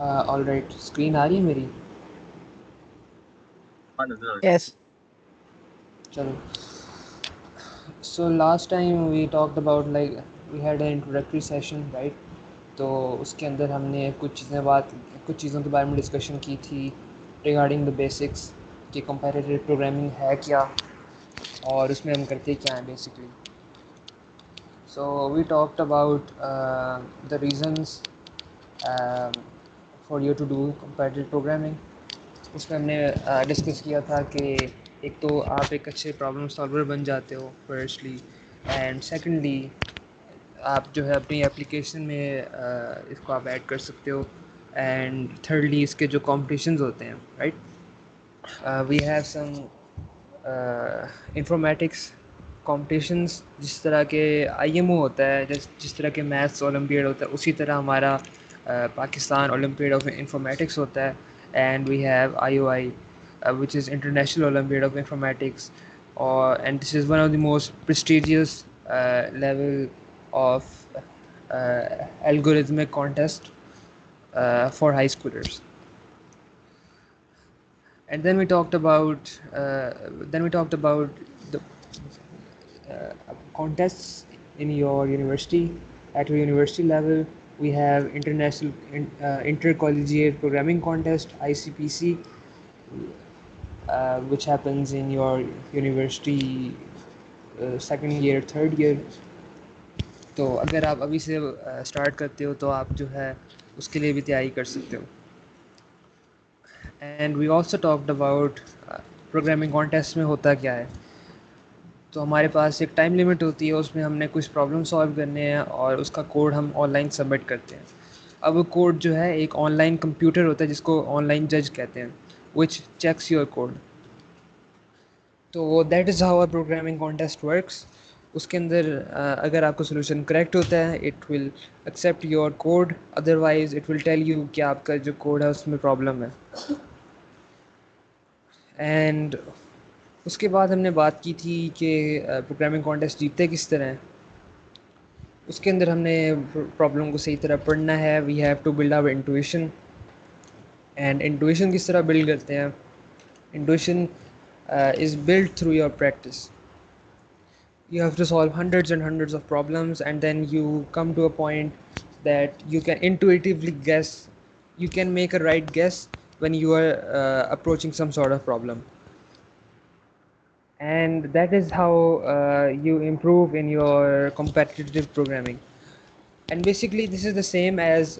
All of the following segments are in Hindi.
ऑल राइट, स्क्रीन आ रही है मेरी? Yes. चलो, so last time we talked about like we had an introductory session, right? तो उसके अंदर हमने कुछ चीज़ों के बारे में डिस्कशन की थी रिगार्डिंग द बेसिक्स कि कंपैरेटिव प्रोग्रामिंग है क्या और उसमें हम करते क्या हैं basically. So we talked about the reasons for you to do comparative programming. उसमें हमने डिस्कस किया था कि एक तो आप एक अच्छे प्रॉब्लम सॉल्वर बन जाते हो फर्स्टली, एंड सेकंडली आप जो है अपनी एप्लीकेशन में इसको आप ऐड कर सकते हो, एंड थर्डली इसके जो कॉम्पिटिशन्स होते हैं, right? We have some informatics competitions, जिस तरह के आईएमओ होता है, जिस तरह के मैथ्स ओलंपियाड होता है, उसी तरह हमारा पाकिस्तान ओलंपियाड ऑफ इंफॉर्मेटिक्स होता है. And we have IOI, which is International Olympiad of Informatics, or and this is one of the most prestigious level of algorithmic contest for high schoolers. And then we talked about the contests in your university. At your university level, we have intercollegiate programming contest, ICPC, which happens in your university second year, third year. तो अगर आप अभी से स्टार्ट करते हो तो आप जो है उसके लिए भी तैयारी कर सकते हो. And we also talked about programming contest में होता क्या है. तो हमारे पास एक टाइम लिमिट होती है, उसमें हमने कुछ प्रॉब्लम सॉल्व करने हैं और उसका कोड हम ऑनलाइन सबमिट करते हैं. अब वो कोड जो है एक ऑनलाइन कंप्यूटर होता है जिसको ऑनलाइन जज कहते हैं, विच चेक्स योर कोड. तो that is how a programming contest works. उसके अंदर अगर आपका सोल्यूशन करेक्ट होता है it will accept your code, otherwise it will tell you कि आपका जो कोड है उसमें प्रॉब्लम है. एंड उसके बाद हमने बात की थी कि प्रोग्रामिंग कॉन्टेस्ट जीतते किस तरह हैं. उसके अंदर हमने प्रॉब्लम को सही तरह पढ़ना है. We have to build our intuition. And intuition किस तरह बिल्ड करते हैं? Intuition is build through your practice. You have to solve hundreds and hundreds of problems, and then you come to a point that you can intuitively guess, you can make a right guess when you are approaching some sort of problem. And that is how you improve in your competitive programming. And basically this is the same as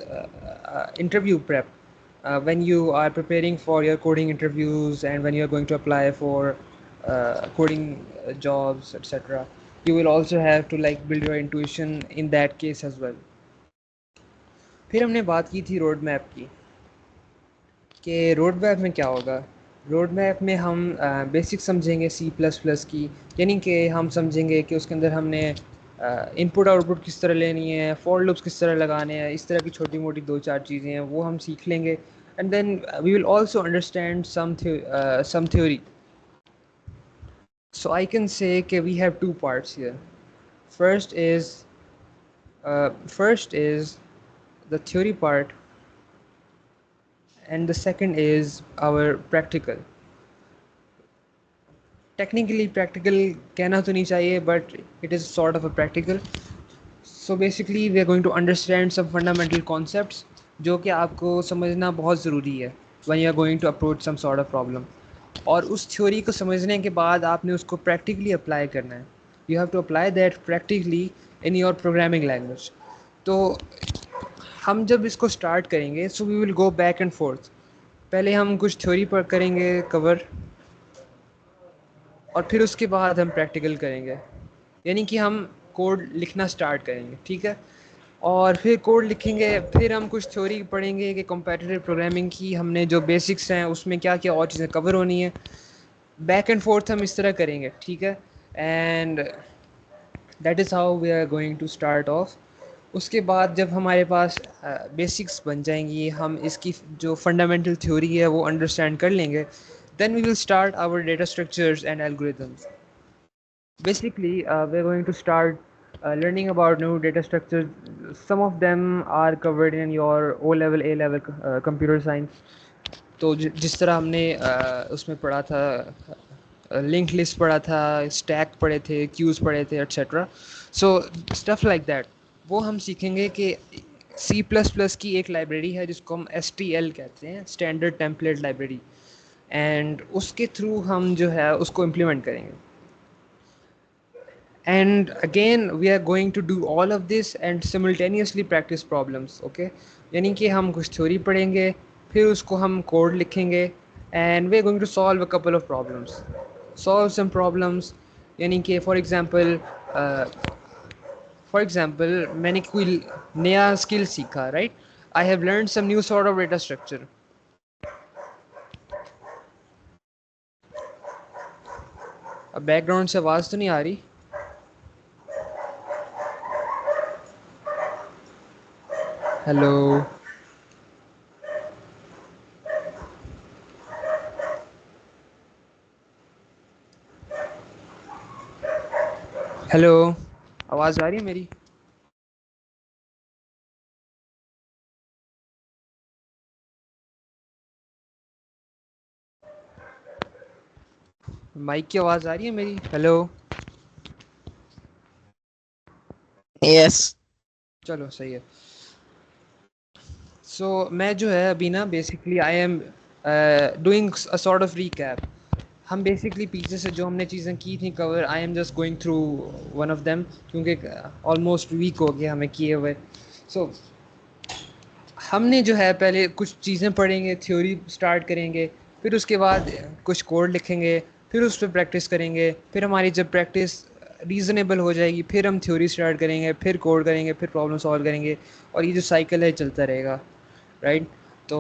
interview prep. When you are preparing for your coding interviews and when you are going to apply for coding jobs, etc., you will also have to like build your intuition in that case as well. फिर हमने बात की थी रोड मैप की, कि रोड मैप में क्या होगा. रोड मैप में हम बेसिक समझेंगे C++ की, यानी कि हम समझेंगे कि उसके अंदर हमने इनपुट आउटपुट किस तरह लेनी है, फॉर लूप्स किस तरह लगाने हैं, इस तरह की छोटी मोटी दो चार चीज़ें हैं वो हम सीख लेंगे. And then we will also understand some theory. So I can say कि we have two parts here. First is the theory part, and the second is our practical. Technically practical कहना तो नहीं चाहिए, but it is sort of a practical. So basically we are going to understand some fundamental concepts जो कि आपको समझना बहुत ज़रूरी है when you are going to approach some sort of problem. और उस थ्योरी को समझने के बाद आपने उसको प्रैक्टिकली अप्लाई करना है. You have to apply that practically in your programming language. तो हम जब इसको स्टार्ट करेंगे so we will go back and forth. पहले हम कुछ थ्योरी पर करेंगे कवर, और फिर उसके बाद हम प्रैक्टिकल करेंगे, यानी कि हम कोड लिखना स्टार्ट करेंगे, ठीक है. और फिर कोड लिखेंगे, फिर हम कुछ थ्योरी पढ़ेंगे कि कंपैरेटिव प्रोग्रामिंग की हमने जो बेसिक्स हैं उसमें क्या क्या और चीज़ें कवर होनी है. बैक एंड फोर्थ हम इस तरह करेंगे, ठीक है. And that is how we are going to start off. उसके बाद जब हमारे पास बेसिक्स बन जाएंगी, हम इसकी जो फंडामेंटल थ्योरी है वो अंडरस्टैंड कर लेंगे, then we will start our data structures and algorithms. Basically we're going to start learning about new data structures. Some of them are covered in your O level, A level computer science. तो जिस तरह हमने उसमें पढ़ा था, लिंक लिस्ट पढ़ा था, स्टैक पढ़े थे, क्यूज पढ़े थे, etcetera. So stuff like that वो हम सीखेंगे कि सी प्लस प्लस की एक लाइब्रेरी है जिसको हम एस टी एल कहते हैं, स्टैंडर्ड टेम्पलेट लाइब्रेरी, एंड उसके थ्रू हम जो है उसको इम्प्लीमेंट करेंगे. And again we are going to do all of this and simultaneously practice problems. Okay, यानी कि हम कुछ थ्योरी पढ़ेंगे, फिर उसको हम कोड लिखेंगे, and we are going to solve a couple of problems, solve some problems. यानी कि for example मैंने कोई नया स्किल सीखा, right? I have learned some new sort of data structure. अब बैकग्राउंड से आवाज़ तो नहीं आ रही? हेलो. हेलो, आवाज़ आ रही है मेरी? माइक की आवाज़ आ रही है मेरी? हेलो. यस. चलो सही है. सो मैं जो है अभी ना basically I am doing a sort of recap. हम बेसिकली पीछे से जो हमने चीज़ें की थी cover, I am just going through one of them, क्योंकि ऑलमोस्ट वीक हो गया हमें किए हुए. सो हमने जो है पहले कुछ चीज़ें पढ़ेंगे, थ्योरी स्टार्ट करेंगे, फिर उसके बाद कुछ कोड लिखेंगे, फिर उस पर प्रैक्टिस करेंगे, फिर हमारी जब प्रैक्टिस रीज़नेबल हो जाएगी फिर हम थ्योरी स्टार्ट करेंगे, फिर कोड करेंगे, फिर प्रॉब्लम सॉल्व करेंगे, और ये जो साइकिल है चलता रहेगा, राइट? तो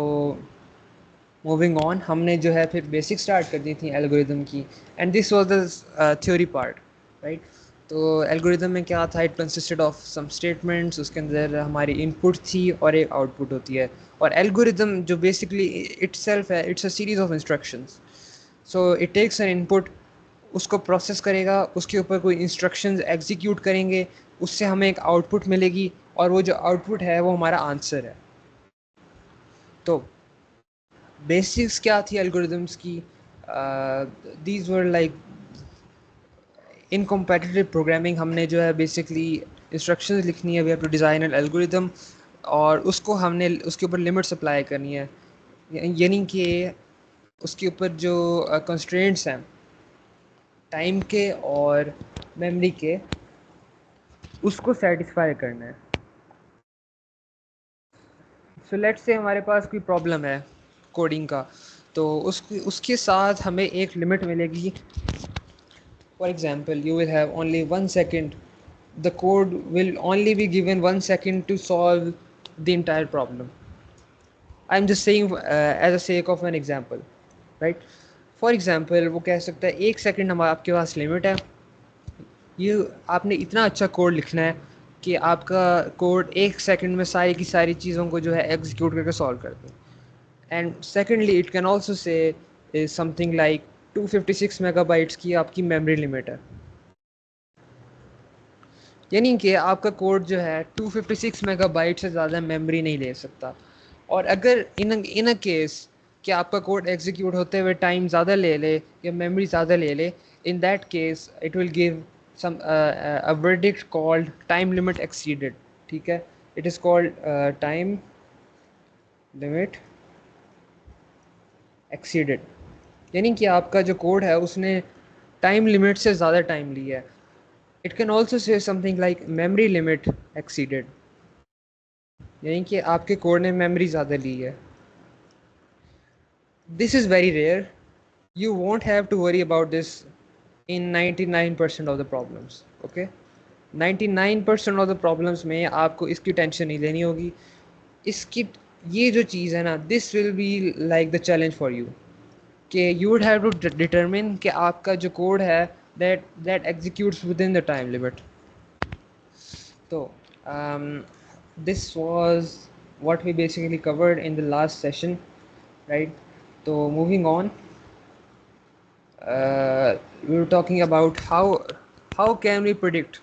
मूविंग ऑन, हमने जो है फिर बेसिक स्टार्ट कर दी थी एल्गोरिदम की, and this was the theory part, right? तो एल्गोरिदम में क्या था? It consisted of some statements, उसके अंदर हमारी इनपुट थी और एक आउटपुट होती है. और एल्गोरिदम जो बेसिकली इटसेल्फ है, it's a series of instructions. So it takes an input, उसको प्रोसेस करेगा, उसके ऊपर कोई इंस्ट्रक्शंस एग्जीक्यूट करेंगे, उससे हमें एक आउटपुट मिलेगी, और वो जो आउटपुट है वो हमारा आंसर है. तो बेसिक्स क्या थी एल्गोरिदम्स की? These were like in competitive programming हमने जो है बेसिकली इंस्ट्रक्शंस लिखनी है, we have to design an algorithm, और उसको हमने उसके ऊपर लिमिट्स अप्लाई करनी है. यानी कि उसके ऊपर जो कंस्ट्रेंट्स हैं टाइम के और मेमोरी के, उसको सेटिस्फाई करना है. सो लेट्स से हमारे पास कोई प्रॉब्लम है कोडिंग का, तो उसके साथ हमें एक लिमिट मिलेगी. For example, you will have only 1 second. The code will only be given 1 second to solve the entire problem. I'm just saying as a sake of an example, right? For example, वो कह सकता है 1 सेकंड हमारे आपके पास लिमिट है. ये आपने इतना अच्छा कोड लिखना है कि आपका कोड 1 सेकंड में सारी की सारी चीज़ों को जो है एग्जीक्यूट करके सॉल्व कर दे. And secondly it can also say is something like 256 megabytes की आपकी मेमोरी लिमिट है. यानी कि आपका कोड जो है 256 मेगाबाइट से ज़्यादा मेमोरी नहीं ले सकता. और अगर इन अ केस कि आपका कोड एग्जीक्यूट होते हुए टाइम ज़्यादा ले ले या मेमोरी ज़्यादा ले ले, in that case it will give some a verdict called time limit exceeded. ठीक है, it is called time limit exceeded. यानी कि आपका जो कोड है उसने टाइम लिमिट से ज़्यादा टाइम लिया है. It can also say something like memory limit exceeded, यानी कि आपके कोड ने मेमोरी ज़्यादा ली है. This is very rare. You won't have to worry about this in 99% of the problems. Okay, 99% of the problems में आपको इसकी टेंशन नहीं लेनी होगी. इसकी ये जो चीज़ है ना, this will be like the challenge for you, कि you would have to determine कि आपका जो कोड है that executes with in the time limit. So, this was what we basically covered in the last session, right? So, moving on, we were talking about how can we predict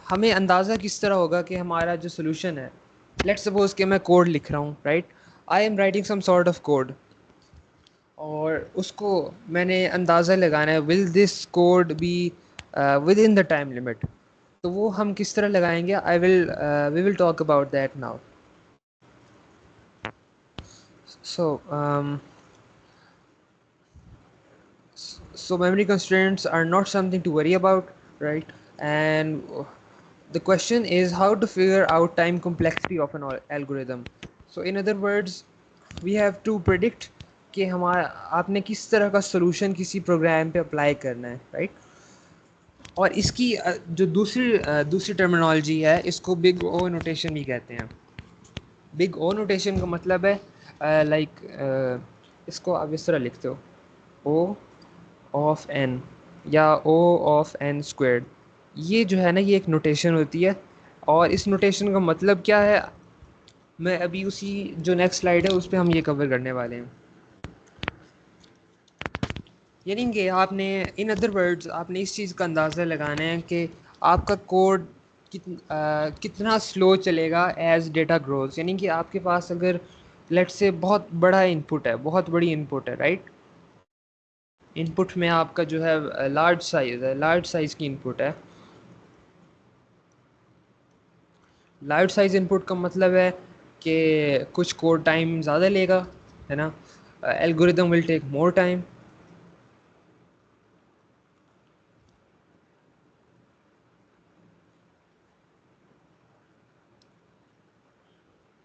हमें अंदाज़ा किस तरह होगा कि हमारा जो सोल्यूशन है, लेट्स सपोज कि मैं कोड लिख रहा हूँ, right, I am writing some sort of code, और उसको मैंने अंदाज़ा लगाना है will this code be with in the time limit. तो वो हम किस तरह लगाएंगे, I will we will talk about that now. So, so memory constraints are not something to worry about, right? And the question is how to figure out time complexity of an algorithm. So in other words, we have to predict कि हमारा आपने किस तरह का solution किसी program पे apply करना है, right? और इसकी जो दूसरी terminology है, इसको big O notation भी कहते हैं। बिग ओ नोटेशन का मतलब है लाइक इसको आप इस तरह लिखते हो, ओ ऑफ एन या ओ ऑफ एन स्क्वेयर्ड। ये जो है ना, ये एक नोटेशन होती है, और इस नोटेशन का मतलब क्या है, मैं अभी उसी जो नेक्स्ट स्लाइड है उस पर हम ये कवर करने वाले हैं। यानी कि आपने, इन अदर वर्ड्स, आपने इस चीज़ का अंदाज़ा लगाना है कि आपका कोड कितना स्लो चलेगा एज डेटा ग्रोज। यानी कि आपके पास अगर लेट से बहुत बड़ा इनपुट है, बहुत बड़ी इनपुट है, राइट, इनपुट में आपका जो है लार्ज साइज़ है, लार्ज साइज़ की इनपुट है। लार्ज साइज़ इनपुट का मतलब है कि कुछ कोड टाइम ज़्यादा लेगा, है ना, algorithm will take more time.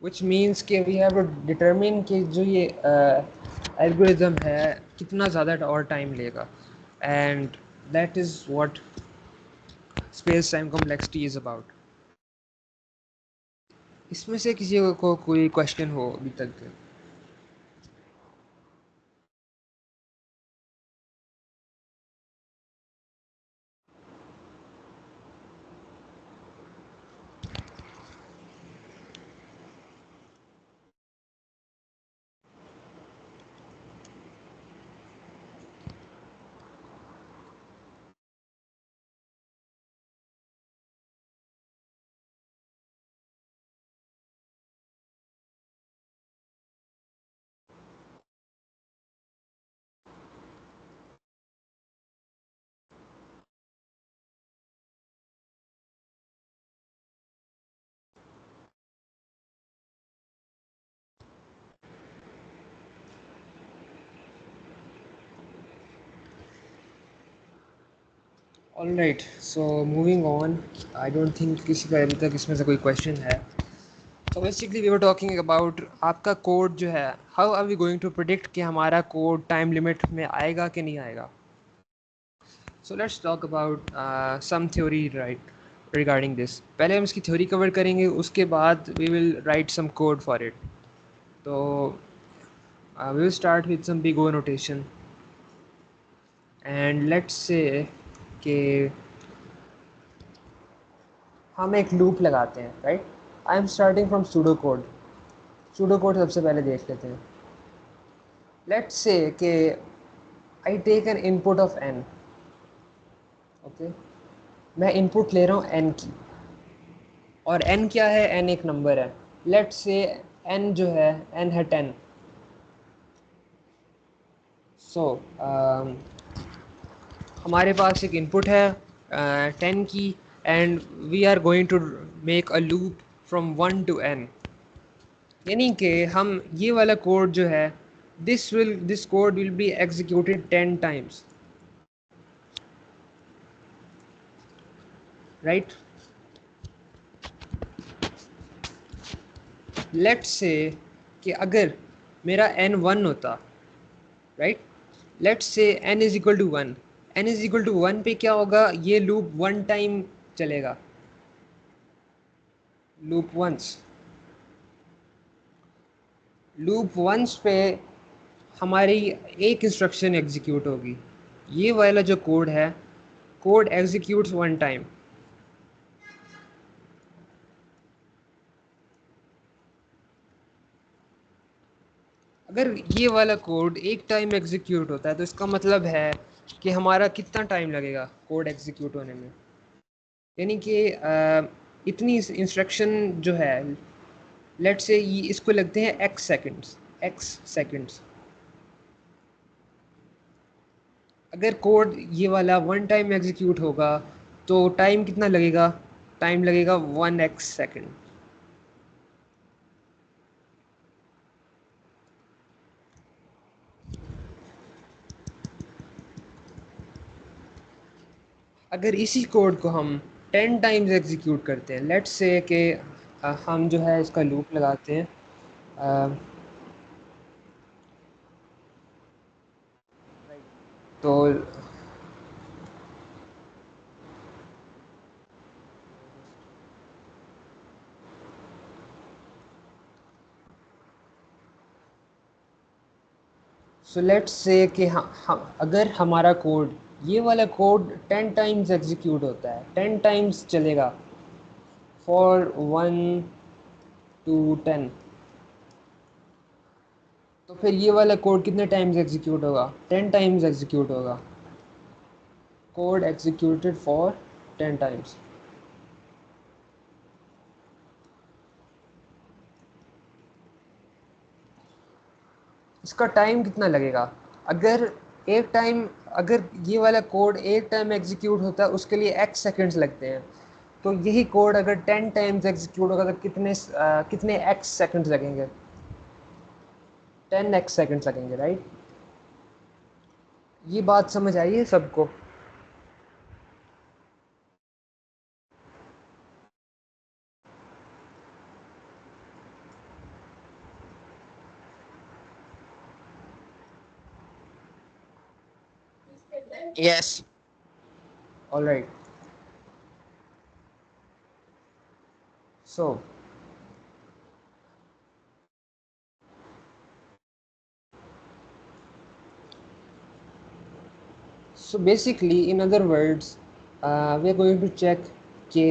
Which means कि वी हैव टू डिटरमिन कि जो ये एल्गोरिदम है कितना ज़्यादा और टाइम लेगा, and that is what space time complexity is about. इसमें से किसी को कोई क्वेश्चन हो अभी तक? All right, so moving on, I don't think किसी का अभी तक इसमें से कोई क्वेश्चन है। तो basically we were talking about आपका कोड जो है, how are we going to predict कि हमारा कोड टाइम लिमिट में आएगा कि नहीं आएगा। So let's talk about some theory, right, regarding this. पहले हम इसकी थ्योरी कवर करेंगे, उसके बाद we will write some code for it. तो we will start with some big O notation, and let's say कि हम एक लूप लगाते हैं, right. I am starting from pseudo code. Pseudo code सबसे पहले देख लेते हैं। लेट्स से कि I take an input of N, okay, मैं इनपुट ले रहा हूँ एन की, और एन क्या है, एन एक नंबर है। लेट्स से एन जो है, एन है 10। सो हमारे पास एक इनपुट है 10 की, and we are going to make a loop from 1 to n। यानी कि हम ये वाला कोड जो है, this code will be executed 10 times, right. Let's say कि अगर मेरा n 1 होता, right, let's say n is equal to 1, n is equal to 1 पे क्या होगा, ये लूप 1 टाइम चलेगा, लूप वंस। लूप वंस पे हमारी एक इंस्ट्रक्शन एग्जीक्यूट होगी। ये वाला जो कोड है, कोड एग्जीक्यूट्स 1 टाइम। अगर ये वाला कोड एक टाइम एग्जीक्यूट होता है, तो इसका मतलब है कि हमारा कितना टाइम लगेगा कोड एग्जीक्यूट होने में। यानी कि इतनी इंस्ट्रक्शन जो है, लेट्स से इसको लगते हैं एक्स सेकंड्स। अगर कोड ये वाला वन टाइम एग्जीक्यूट होगा तो टाइम कितना लगेगा? टाइम लगेगा 1 x सेकंड। अगर इसी कोड को हम 10 टाइम्स एग्जीक्यूट करते हैं, लेट्स से कि हम जो है इसका लूप लगाते हैं। अ, तो लेट्स से कि हम अगर हमारा कोड, ये वाला कोड 10 टाइम्स एग्जीक्यूट होता है, 10 टाइम्स चलेगा, फॉर 1 to 10, तो फिर ये वाला कोड कितने टाइम्स एग्जीक्यूट होगा? 10 टाइम्स एग्जीक्यूट होगा। Code executed for 10 times. इसका टाइम कितना लगेगा? अगर एक टाइम अगर ये वाला कोड एक टाइम एग्जीक्यूट होता है, उसके लिए x सेकंड्स लगते हैं। तो यही कोड अगर 10 टाइम्स एग्जीक्यूट होगा तो कितने x सेकंड्स लगेंगे? 10 x सेकंड्स लगेंगे, राइट? ये बात समझ आई है सबको? Yes. Alright. So so basically in other words, we are going to check कि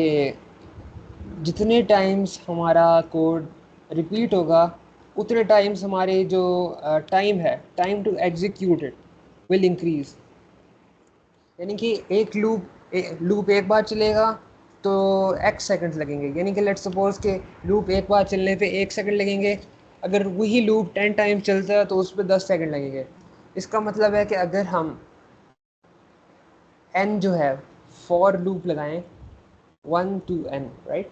जितने टाइम्स हमारा कोड रिपीट होगा, उतने टाइम्स हमारे जो टाइम है, time to execute it will increase. यानी कि लूप एक बार चलेगा तो x सेकंड्स लगेंगे। यानी कि लेट्स सपोज के लूप एक बार चलने पे 1 सेकंड लगेंगे। अगर वही लूप 10 टाइम चलता है तो उस पर 10 सेकंड लगेंगे। इसका मतलब है कि अगर हम n जो है फॉर लूप लगाएं 1 to n, राइट,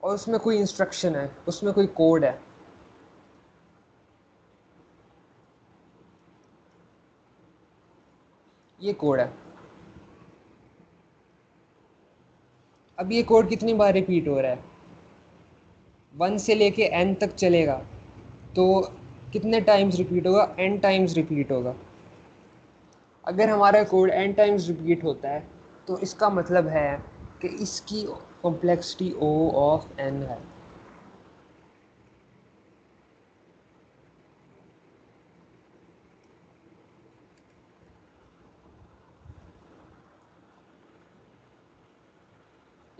और उसमें कोई इंस्ट्रक्शन है, उसमें कोई कोड है, ये कोड है। अब ये कोड कितनी बार रिपीट हो रहा है? 1 से लेके n तक चलेगा, तो कितने टाइम्स रिपीट होगा? n टाइम्स रिपीट होगा। अगर हमारा कोड n टाइम्स रिपीट होता है तो इसका मतलब है कि इसकी कॉम्प्लेक्सिटी O ऑफ n है।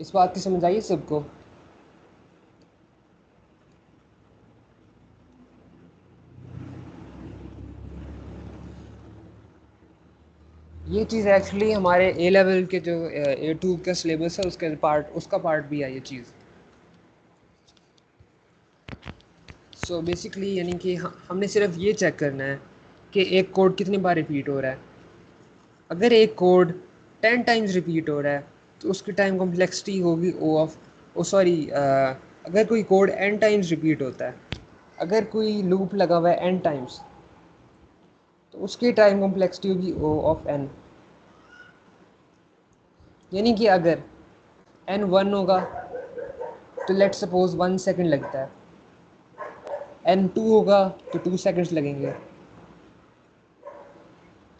इस बात की समझ आई सबको? ये चीज़ एक्चुअली हमारे ए लेवल के जो A2 का सिलेबस है उसका पार्ट भी है ये चीज़। सो बेसिकली यानी कि हमने सिर्फ ये चेक करना है कि एक कोड कितनी बार रिपीट हो रहा है। अगर एक कोड 10 टाइम्स रिपीट हो रहा है तो उसकी टाइम कॉम्प्लेक्सिटी होगी ओ ऑफ ओ सॉरी अगर कोई कोड n टाइम्स रिपीट होता है, अगर कोई लूप लगा हुआ है n टाइम्स, तो उसकी टाइम कॉम्प्लेक्सिटी होगी O ऑफ n। यानी कि अगर n 1 होगा तो लेट सपोज 1 सेकंड लगता है, n 2 होगा तो 2 सेकंड्स लगेंगे,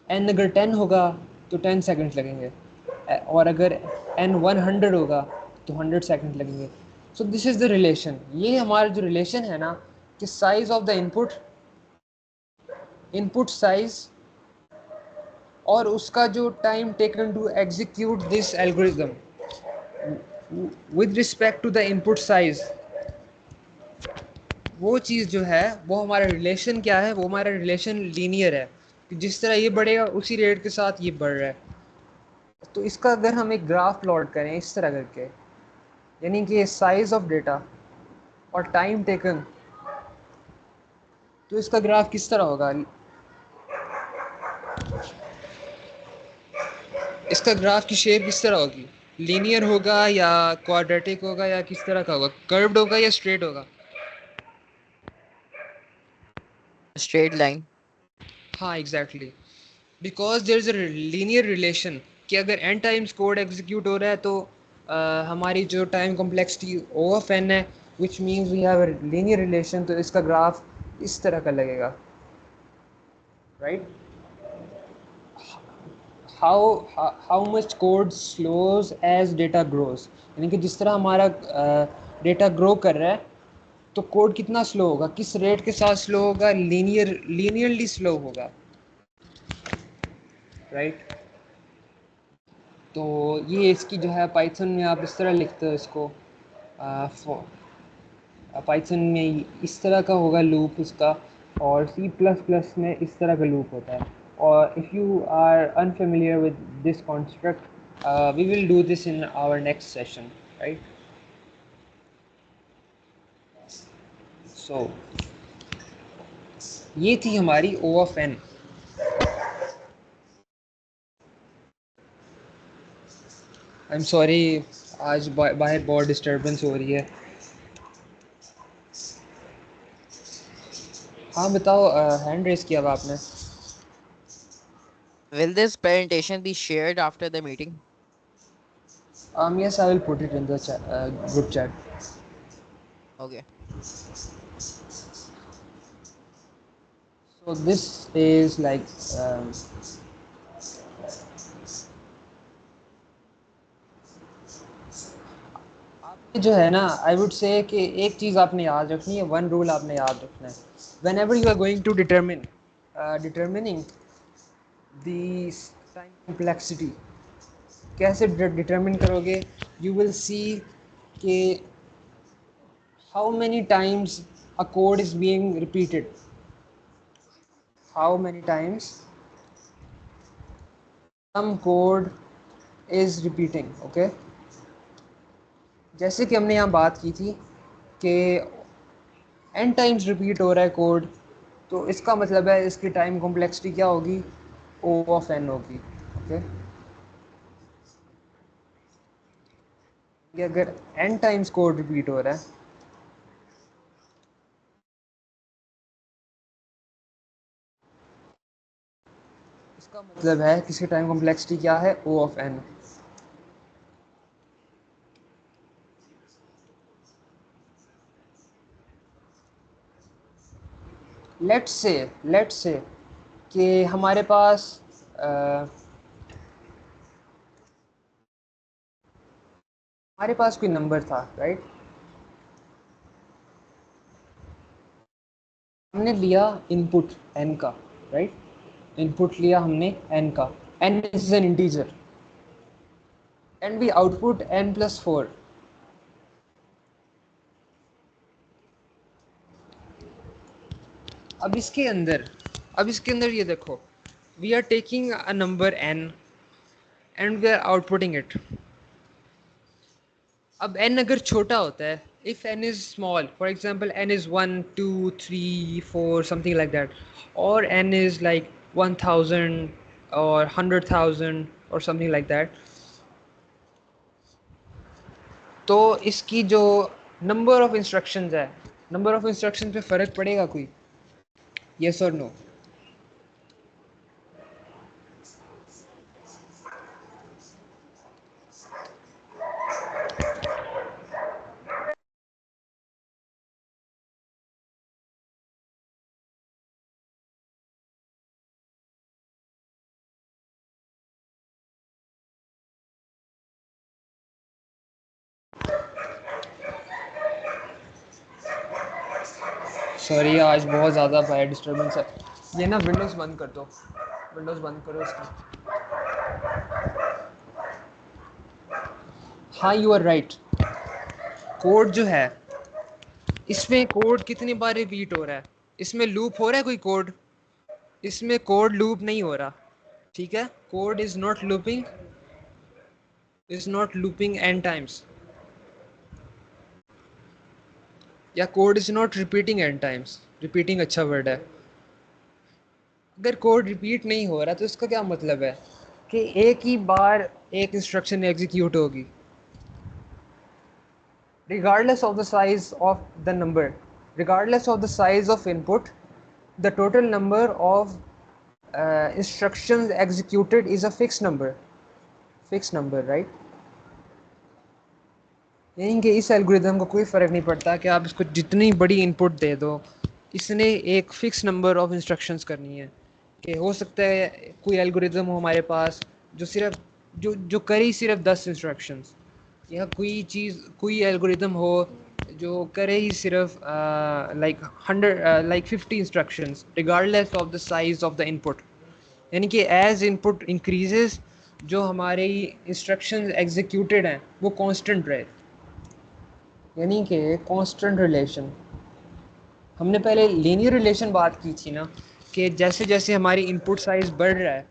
n अगर 10 होगा तो 10 सेकंड्स लगेंगे, और अगर n 100 होगा तो 100 सेकंड लगेंगे। So this is the relation. ये हमारा जो रिलेशन है ना, कि size of the input size और उसका जो time taken to execute this algorithm with respect to the input size, वो चीज़ जो है वो हमारा रिलेशन क्या है? वो हमारा रिलेशन लीनियर है कि जिस तरह ये बढ़ेगा उसी रेट के साथ ये बढ़ रहा है। तो इसका अगर हम एक ग्राफ प्लॉट करें इस तरह करके, यानी कि साइज ऑफ डेटा और टाइम टेकन, तो इसका ग्राफ किस तरह होगा? इसका ग्राफ की शेप किस तरह होगी? लीनियर होगा या क्वाड्रेटिक होगा या किस तरह का होगा? कर्व्ड होगा या स्ट्रेट होगा? Straight line. हाँ exactly, because there is a linear relation कि अगर n टाइम्स कोड एग्जीक्यूट हो रहा है तो हमारी जो time complexity O of n है, which means we have a linear relation, तो इसका ग्राफ इस तरह का लगेगा, right? How much code slows as data grows, यानी कि जिस तरह हमारा डेटा ग्रो कर रहा है तो कोड कितना स्लो होगा, किस रेट के साथ स्लो होगा? लीनियरली स्लो होगा, राइट? तो ये इसकी जो है पाइथन में आप इस तरह लिखते हो इसको, पाइथन में इस तरह का होगा लूप इसका, और सी प्लस प्लस में इस तरह का लूप होता है। और if you are unfamiliar with this construct, we will do this in our next session, right? So ये थी हमारी O of N. I am sorry, आज बाहर बहुत डिस्टर्बेंस हो रही है। हाँ बताओ, हैंड रेस किया हुआ आपने। Will this presentation be shared after the meeting? Yes, I will put it in the group chat. Okay. So this is like आपने जो है ना, आई वुड से कि एक चीज़ आपने याद रखनी है, वन रूल आपने याद रखना है। Whenever you are going to determining the time complexity, कैसे डिटर्मिन करोगे? यू विल सी कि how many times a code is being repeated, how many times some code is repeating, okay? जैसे कि हमने यहाँ बात की थी कि n टाइम्स रिपीट हो रहा है कोड, तो इसका मतलब है इसकी टाइम कॉम्प्लेक्सिटी क्या होगी? O ऑफ n होगी, ओके? कि अगर n टाइम्स कोड रिपीट हो रहा है, इसका मतलब है किसकी टाइम कॉम्प्लेक्सिटी क्या है? O of n। Let's say कि हमारे पास कोई नंबर था, राइट? हमने लिया इनपुट n का, राइट? इनपुट लिया हमने n का, n is an integer, and we output n+4। अब इसके अंदर ये देखो, we are taking a number n and we are outputting it. अब n अगर छोटा होता है, if n is small, for example n is 1 2 3 4 something like that, और n इज लाइक 1000 और 100,000 और समथिंग लाइक दैट, तो इसकी जो नंबर ऑफ इंस्ट्रक्शंस है, नंबर ऑफ इंस्ट्रक्शन पे फ़र्क पड़ेगा कोई? यस और नो? सॉरी, आज बहुत ज़्यादा बाहर डिस्टर्बेंस है। ये ना विंडोज़ बंद कर दो, विंडोज़ बंद करो इसकी। हाँ यू आर राइट, कोड जो है, इसमें कोड कितनी बार रिपीट हो रहा है? इसमें लूप हो रहा है कोई कोड? इसमें कोड लूप नहीं हो रहा, ठीक है? Code is not looping, is not looping n times, या code is not repeating n times. Repeating अच्छा वर्ड है. अगर कोड रिपीट नहीं हो रहा तो इसका क्या मतलब है कि एक ही बार एक इंस्ट्रक्शन एग्जीक्यूट होगी regardless of the size of the number, regardless of the size of input, the total number of instructions executed is a fixed number, right? यानी कि इस एल्गोरिदम को कोई फ़र्क नहीं पड़ता कि आप इसको जितनी बड़ी इनपुट दे दो, इसने एक फ़िक्स नंबर ऑफ इंस्ट्रक्शंस करनी है. कि हो सकता है कोई एल्गोरिदम हो हमारे पास जो सिर्फ जो करी सिर्फ 10 इंस्ट्रक्शंस, या कोई एल्गोरिदम हो जो करे ही सिर्फ like 50 instructions regardless of the size of the input. यानी कि एज इनपुट इंक्रीजेस जो हमारे इंस्ट्रक्शंस एग्जीक्यूटेड हैं वो कांस्टेंट रहे. यानी कि कांस्टेंट रिलेशन. हमने पहले लीनियर रिलेशन बात की थी ना कि जैसे जैसे हमारी इनपुट साइज बढ़ रहा है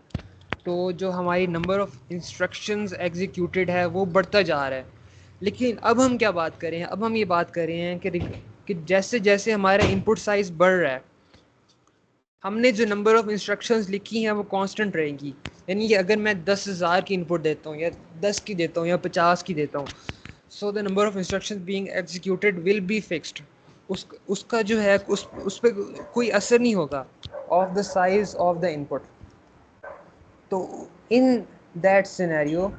तो जो हमारी नंबर ऑफ इंस्ट्रक्शंस एग्जीक्यूटेड है वो बढ़ता जा रहा है. लेकिन अब हम क्या बात कर रहे हैं, अब हम ये बात कर रहे हैं कि जैसे जैसे हमारा इनपुट साइज बढ़ रहा है हमने जो नंबर ऑफ इंस्ट्रक्शंस लिखी हैं वो कांस्टेंट रहेंगी. यानी कि अगर मैं 10,000 की इनपुट देता हूँ या 10 की देता हूँ या 50 की देता हूँ, so the number of instructions being executed will be fixed. उसका जो है उस पर कोई असर नहीं होगा of the size of the input. तो in that scenario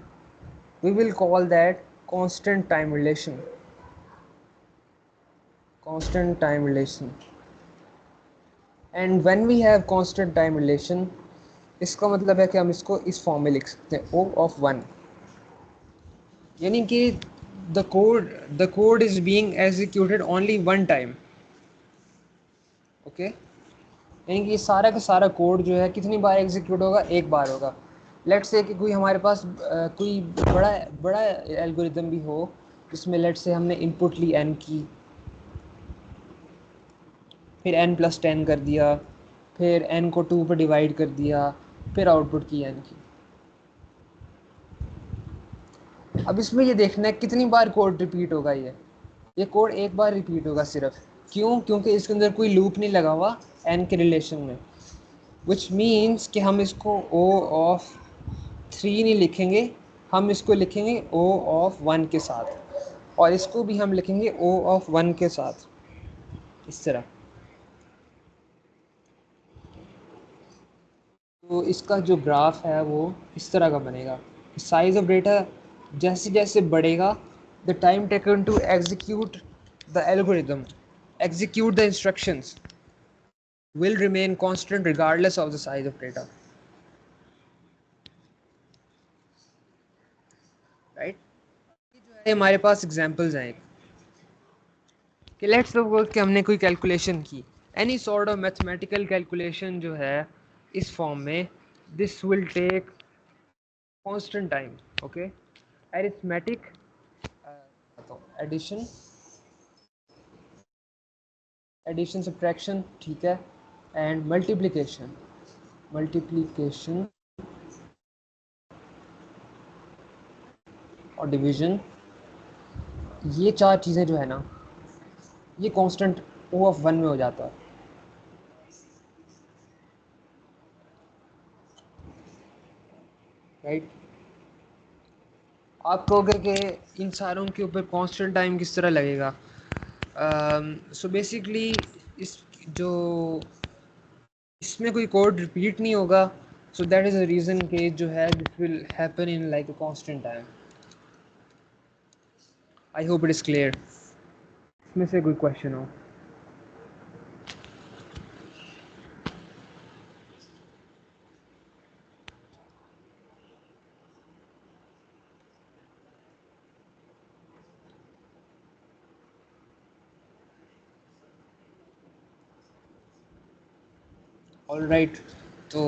we will call that constant time relation. And when we have constant time relation, इसका मतलब है कि हम इसको इस फॉर्म में लिख सकते हैं O of 1. यानी कि the code is being executed only one time. Okay यानी कि सारा का सारा कोड जो है कितनी बार एग्जीक्यूट होगा, एक बार होगा. लेट्स से कि कोई हमारे पास कोई बड़ा बड़ा एल्गोरिदम भी हो जिसमें लेट्स से हमने इनपुट ली n की, फिर n+10 कर दिया, फिर n को 2 पर डिवाइड कर दिया, फिर आउटपुट की n की. अब इसमें ये देखना है कितनी बार कोड रिपीट होगा. ये कोड एक बार रिपीट होगा सिर्फ. क्यों? क्योंकि इसके अंदर कोई लूप नहीं लगा हुआ n के रिलेशन में. विच मीन्स कि हम इसको O of 3 नहीं लिखेंगे, हम इसको लिखेंगे O of 1 के साथ, और इसको भी हम लिखेंगे O of 1 के साथ, इस तरह. तो इसका जो ग्राफ है वो इस तरह का बनेगा. साइज ऑफ डेटा जैसे जैसे बढ़ेगा, the time taken to execute the algorithm, execute the instructions will remain constant regardless of the size of data, right? ये हमारे पास एग्जांपल्स हैं कि लेट्स सपोज कि हमने कोई कैलकुलेशन की, any sort of mathematical calculation जो है इस फॉर्म में, this will take constant time. Okay, arithmetic addition subtraction, ठीक है, एंड मल्टीप्लिकेशन और डिवीजन. ये चार चीज़ें जो है ना ये कांस्टेंट O of 1 में हो जाता है. राइट? आप कहोगे कि इन सारों के ऊपर कांस्टेंट टाइम किस तरह लगेगा. सो बेसिकली इसमें कोई कोड रिपीट नहीं होगा. So that is the reason कि जो है this will happen in like a constant time. I hope it is clear. इसमें से कोई क्वेश्चन हो? All right. तो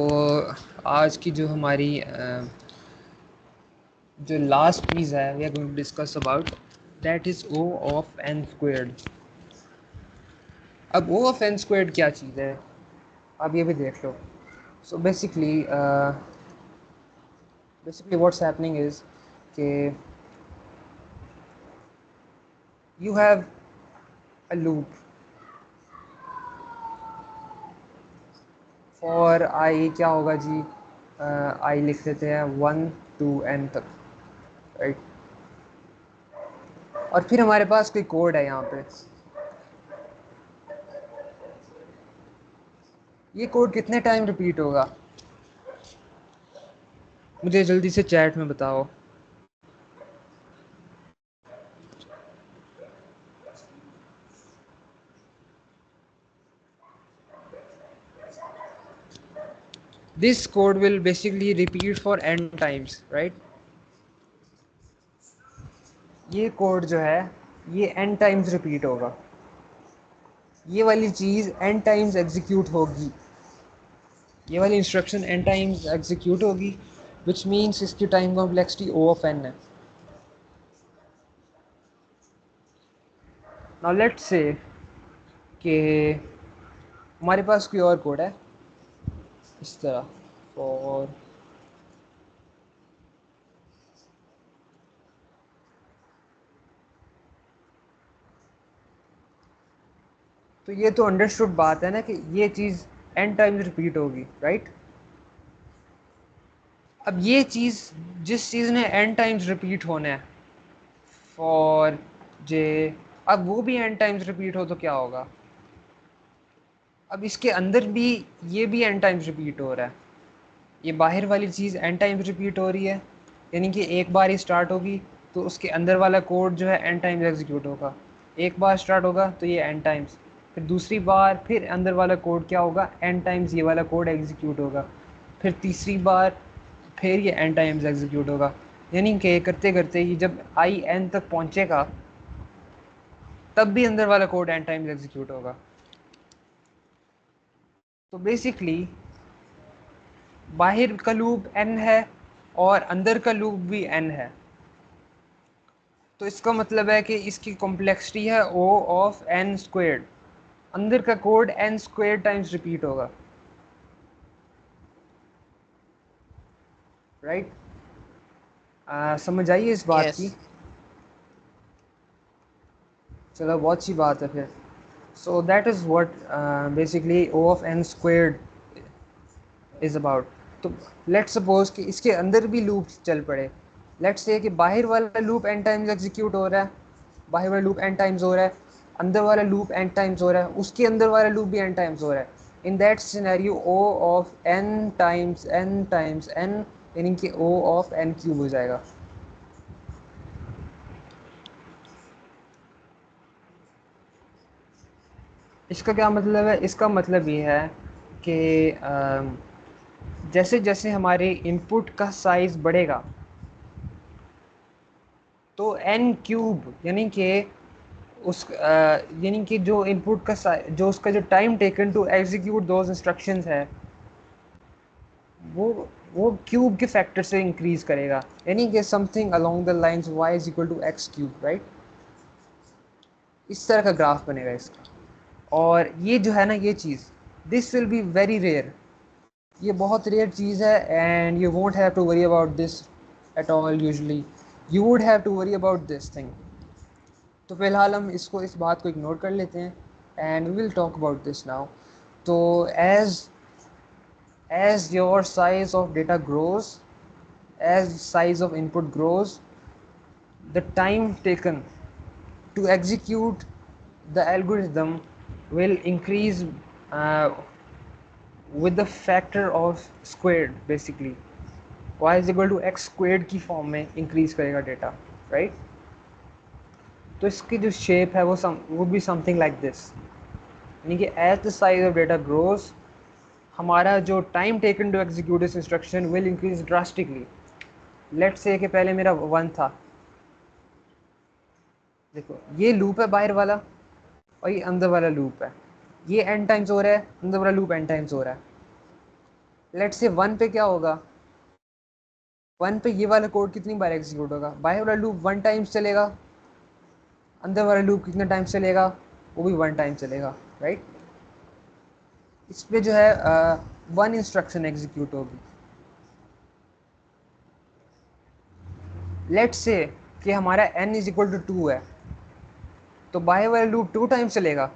आज की जो हमारी जो लास्ट चीज़ है we are going to discuss about, that is O of n squared. अब O of n squared क्या चीज़ है, आप ये भी देख लो. So basically what's happening is कि you have a loop for I, क्या होगा जी, I लिख देते हैं 1 to n तक, राइट। और फिर हमारे पास कोई कोड है यहाँ पे। ये कोड कितने टाइम रिपीट होगा, मुझे जल्दी से चैट में बताओ। This code will basically repeat for n times, right? ये कोड जो है ये n टाइम्स रिपीट होगा, ये वाली चीज़ n टाइम्स एग्जीक्यूट होगी, ये वाली इंस्ट्रक्शन n टाइम्स एग्जीक्यूट होगी, विच मीन्स इसकी time complexity O of n है। नाउ लेट्स से कि हमारे पास कोई और कोड है इस तरह, और तो ये तो अंडरस्टूड बात है ना कि ये चीज़ n टाइम्स रिपीट होगी, राइट। अब ये चीज़, जिस चीज़ ने n टाइम्स रिपीट होना है फॉर जे, अब वो भी n टाइम्स रिपीट हो तो क्या होगा, अब इसके अंदर भी ये भी n टाइम्स रिपीट हो रहा है, ये बाहर वाली चीज़ n टाइम्स रिपीट हो रही है, यानी कि एक बार ही स्टार्ट होगी तो उसके अंदर वाला कोड जो है n टाइम्स एग्जीक्यूट होगा, एक बार स्टार्ट होगा तो ये n टाइम्स, फिर दूसरी बार फिर अंदर वाला कोड क्या होगा, n टाइम्स ये वाला कोड एग्जीक्यूट होगा, फिर तीसरी बार फिर ये n टाइम्स एग्जीक्यूट होगा, यानी कि करते करते ही जब i n तक पहुंचेगा तब भी अंदर वाला कोड n टाइम्स एग्जीक्यूट होगा। तो बेसिकली बाहर का लूप n है और अंदर का लूप भी n है, तो इसका मतलब है कि इसकी कॉम्प्लेक्सिटी है O ऑफ n स्क्वेयर्ड, अंदर का code n square times repeat होगा, राइट। समझ आइए इस बात की, Yes. चलो बहुत अच्छी बात है फिर। सो that is what basically O of n squared is about. तो लेट्स सपोज कि इसके अंदर भी लूप चल पड़े, लेट्स से कि बाहर वाला लूप n टाइम्स एग्जीक्यूट हो रहा है, बाहर वाला लूप n टाइम्स हो रहा है, अंदर वाला लूप n टाइम्स हो रहा है, उसके अंदर वाला लूप भी n टाइम्स हो रहा है, इन that scenario O of n times n यानी कि O ऑफ n क्यूब हो जाएगा। इसका क्या मतलब है, इसका मतलब ये है कि जैसे जैसे हमारे इनपुट का साइज़ बढ़ेगा तो n क्यूब यानी कि उस यानी कि जो इनपुट का जो उसका जो time taken to execute those instructions है वो वो क्यूब के फैक्टर से इंक्रीज करेगा, यानी कि something along the lines y is equal to x cube, right. इस तरह का ग्राफ बनेगा इसका, और ये जो है ना ये चीज़, this will be very rare, ये बहुत रेयर चीज़ है, and you won't have to worry about this at all, usually you would have to worry about this thing. तो फिलहाल हम इसको, इस बात को इग्नोर कर लेते हैं, and we will talk about this now. तो as your size of data grows, as size of input grows, the time taken to execute the algorithm will increase uh, with the factor of squared, basically y is equal to x squared की फॉर्म में इंक्रीज करेगा डेटा, राइट। तो इसकी जो शेप है वो would be something like this, यानी कि as the size of data grows हमारा जो time taken to execute this instruction will increase drastically. Let's say कि पहले मेरा 1 था, देखो ये लूप है बाहर वाला और ये अंदर वाला लूप है, ये n टाइम्स हो रहा है, अंदर वाला लूप n टाइम्स हो रहा है। लेट्स से 1 पे क्या होगा, 1 पे ये वाला कोड कितनी बार एग्जीक्यूट होगा, बाहर वाला लूप 1 टाइम्स चलेगा, अंदर वाला लूप कितना टाइम चलेगा, वो भी 1 टाइम चलेगा, राइट। इस पे जो है 1 इंस्ट्रक्शन एग्जीक्यूट होगी। लेट्स से कि हमारा n इज इक्वल टू 2 है, तो बाहर वाला लूप 2 टाइम्स चलेगा,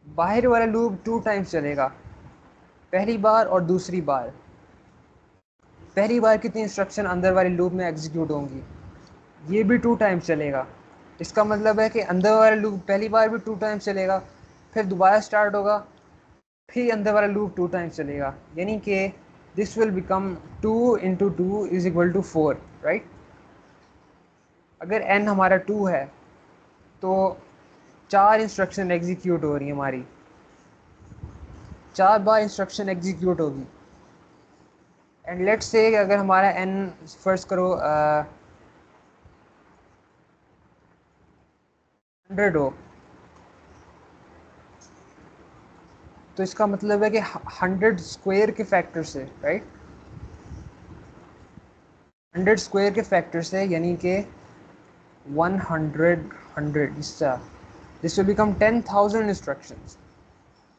बाहर वाला लूप 2 टाइम्स चलेगा, पहली बार और दूसरी बार। पहली बार कितनी इंस्ट्रक्शन अंदर वाले लूप में एग्जीक्यूट होंगी, ये भी 2 टाइम्स चलेगा। इसका मतलब है कि अंदर वाला लूप पहली बार भी 2 टाइम्स चलेगा, फिर दोबारा स्टार्ट होगा, फिर अंदर वाला लूप 2 टाइम्स चलेगा, यानी कि this will become 2 into 2 is equal to 4, right. अगर n हमारा 2 है तो 4 इंस्ट्रक्शन एग्जीक्यूट हो रही है हमारी, 4 बार इंस्ट्रक्शन एग्जीक्यूट होगी। एंड लेट्स से अगर हमारा n फर्स्ट करो 100 हो, तो इसका मतलब है कि 100 स्क्वायर के फैक्टर से, राइट, 100 स्क्वायर के फैक्टर से, यानी कि 100 this will become 10,000 instructions.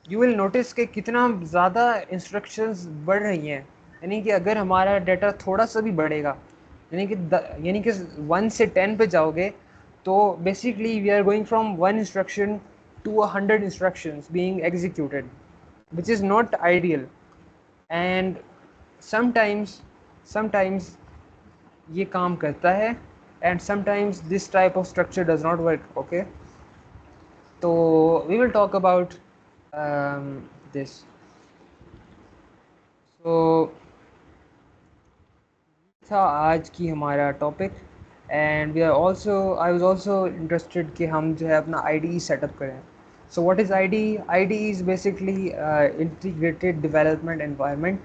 You will notice कि कितना ज़्यादा इंस्ट्रक्शंस बढ़ रही हैं, यानी कि अगर हमारा डाटा थोड़ा सा भी बढ़ेगा, यानी कि 1 से 10 पे जाओगे, तो basically we are going from 1 instruction to 100 instructions being executed, which is not ideal. And sometimes ये काम करता है, and sometimes this type of structure does not work, okay. तो we will talk about this. So था आज की हमारा topic, and we are also I was also interested कि हम जो है अपना IDE सेटअप करें। So what is IDE? IDE is basically integrated development environment.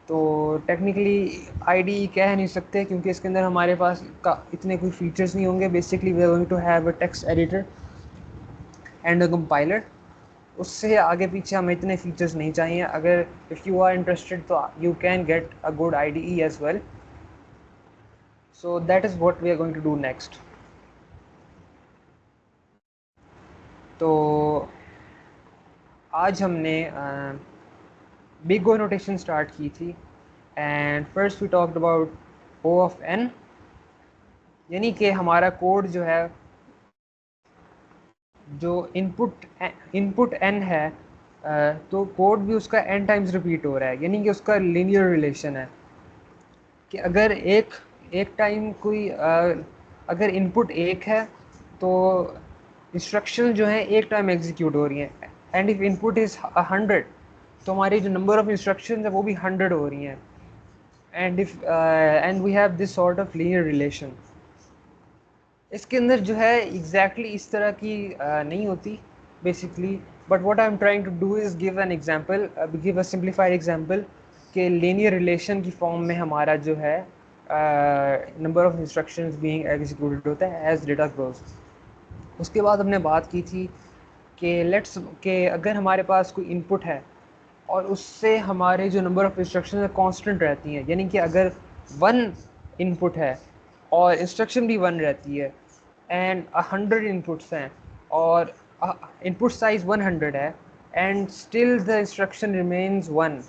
तो टेक्निकली IDE कह नहीं सकते क्योंकि इसके अंदर हमारे पास का इतने कोई फीचर्स नहीं होंगे। Basically we are going to have a text editor and a compiler. उससे आगे पीछे हमें इतने फीचर्स नहीं चाहिए। अगर इफ़ यू आर इंटरेस्टेड तो you can get a good IDE as well. So that is what we are going to do next. तो आज हमने बिग ओ नोटेशन स्टार्ट की थी, and first we talked about O of n, यानी कि हमारा कोड जो है, जो इनपुट n है, तो कोड भी उसका n टाइम्स रिपीट हो रहा है, यानी कि उसका लीनियर रिलेशन है कि अगर एक टाइम कोई अगर इनपुट 1 है तो इंस्ट्रक्शन जो है एक टाइम एग्जीक्यूट हो रही हैं। एंड इफ इनपुट इज़ 100 तो हमारी जो नंबर ऑफ इंस्ट्रक्शन है वो भी 100 हो रही हैं। And we have this sort of linear relation. इसके अंदर जो है एग्जैक्टली इस तरह की नहीं होती basically, but what I am trying to do is give an example, give a simplified example कि लीनियर रिलेशन की फॉर्म में हमारा जो है number of instructions being executed होता है एज डेटा ग्रोज। उसके बाद हमने बात की थी कि लेट्स के अगर हमारे पास कोई इनपुट है और उससे हमारे जो नंबर ऑफ इंस्ट्रक्शन है कांस्टेंट रहती हैं, यानी कि अगर 1 इनपुट है और इंस्ट्रक्शन भी 1 रहती है, एंड 100 इनपुट्स हैं और इनपुट साइज 100 है, and still the instruction remains 1,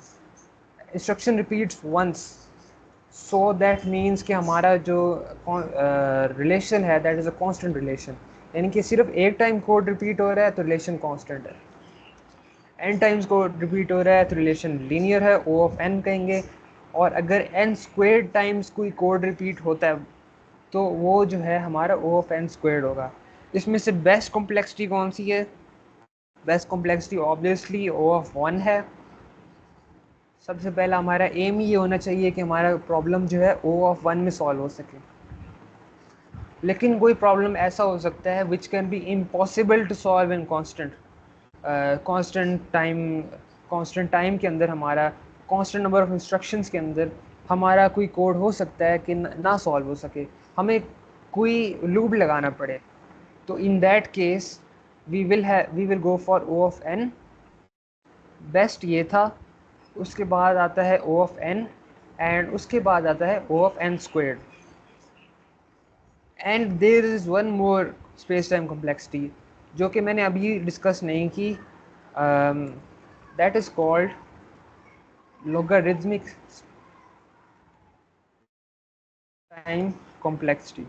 instruction repeats once, so that means कि हमारा जो रिलेशन है that is a constant relation, यानी कि सिर्फ एक टाइम कोड रिपीट हो रहा है तो रिलेशन कांस्टेंट है, n टाइम्स कोड रिपीट हो रहा है तो रिलेशन लीनियर है, O ऑफ n कहेंगे। और अगर n स्क्वेयर टाइम्स कोई कोड रिपीट होता है तो वो जो है हमारा O ऑफ n स्क्वेयर होगा। इसमें से बेस्ट कॉम्प्लेक्सिटी कौन सी है? Best complexity obviously O of 1 है। सबसे पहला हमारा एम ये होना चाहिए कि हमारा प्रॉब्लम जो है O ऑफ 1 में सॉल्व हो सके। लेकिन कोई प्रॉब्लम ऐसा हो सकता है which can be impossible to solve in constant time के अंदर, हमारा कांस्टेंट नंबर ऑफ इंस्ट्रक्शंस के अंदर हमारा कोई कोड हो सकता है कि ना सॉल्व हो सके, हमें कोई लूप लगाना पड़े। तो in that case we will go for O of n। Best ये था। उसके बाद आता है O ऑफ n, एंड उसके बाद आता है O of n squared. And there is one more space time complexity जो कि मैंने अभी डिस्कस नहीं की, that is called logarithmic time complexity.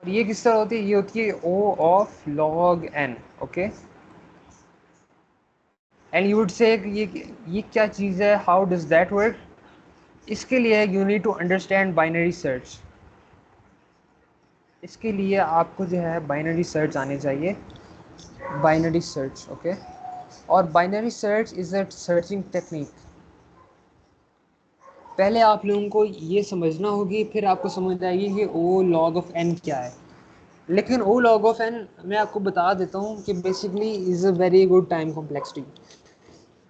और ये किस तरह होती है? ये होती है O of log n, okay. And you would say ये क्या चीज़ है, हाउ डज दैट वर्क? इसके लिए you need to understand binary search. इसके लिए आपको जो है बाइनरी सर्च आने चाहिए, बाइनरी सर्च, ओके। और binary search is a searching technique. पहले आप लोगों को ये समझना होगी, फिर आपको समझ आएगी कि ओ लॉग ऑफ एन क्या है। लेकिन ओ लॉग ऑफ एन मैं आपको बता देता हूँ कि basically is a very good time complexity.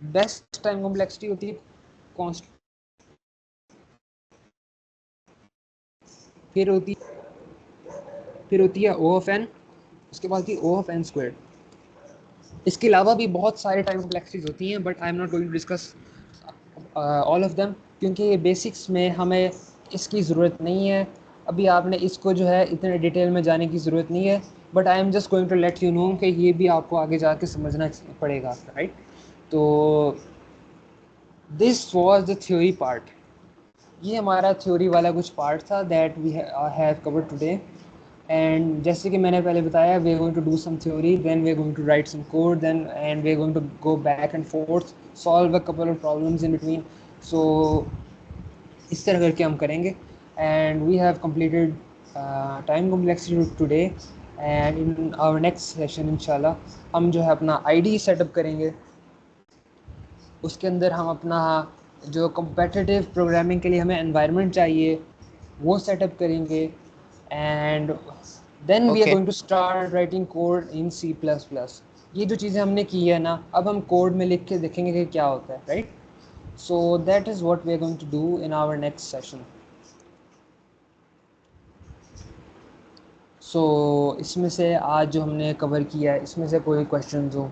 Best time complexity होती है कॉन्स्ट, फिर होती है ओ ऑफ एन, उसके बाद होती है ओ ऑफ एन स्क्वायर। इसके अलावा भी बहुत सारे टाइम कॉम्प्लेक्सिटीज होती हैं, but I am not going to discuss all of them, क्योंकि ये बेसिक्स में हमें इसकी ज़रूरत नहीं है। अभी आपने इसको जो है इतने डिटेल में जाने की ज़रूरत नहीं है, but I am just going to let you know कि ये भी आपको आगे जाके समझना पड़ेगा, राइट? तो this was the theory part. ये हमारा थ्योरी वाला कुछ पार्ट था that we have covered today. And जैसे कि मैंने पहले बताया, we are going to do some theory, then we are going to write some code, then and we are going to go back and forth, solve a couple of problems in between. So इस तरह करके हम करेंगे। And we have completed time complexity today. And in our next session इंशाल्लाह हम जो है अपना आईडी सेटअप करेंगे। उसके अंदर हम अपना जो कॉम्पिटिटिव प्रोग्रामिंग के लिए हमें एनवायरनमेंट चाहिए वो सेटअप करेंगे। And then we are Okay. Going to start writing code in C++। ये जो चीज़ें हमने की है ना, अब हम कोड में लिख के देखेंगे कि क्या होता है, right? So that is what we are going to do in our next session. So इसमें से आज जो हमने कवर किया है, इसमें से कोई क्वेश्चन हो?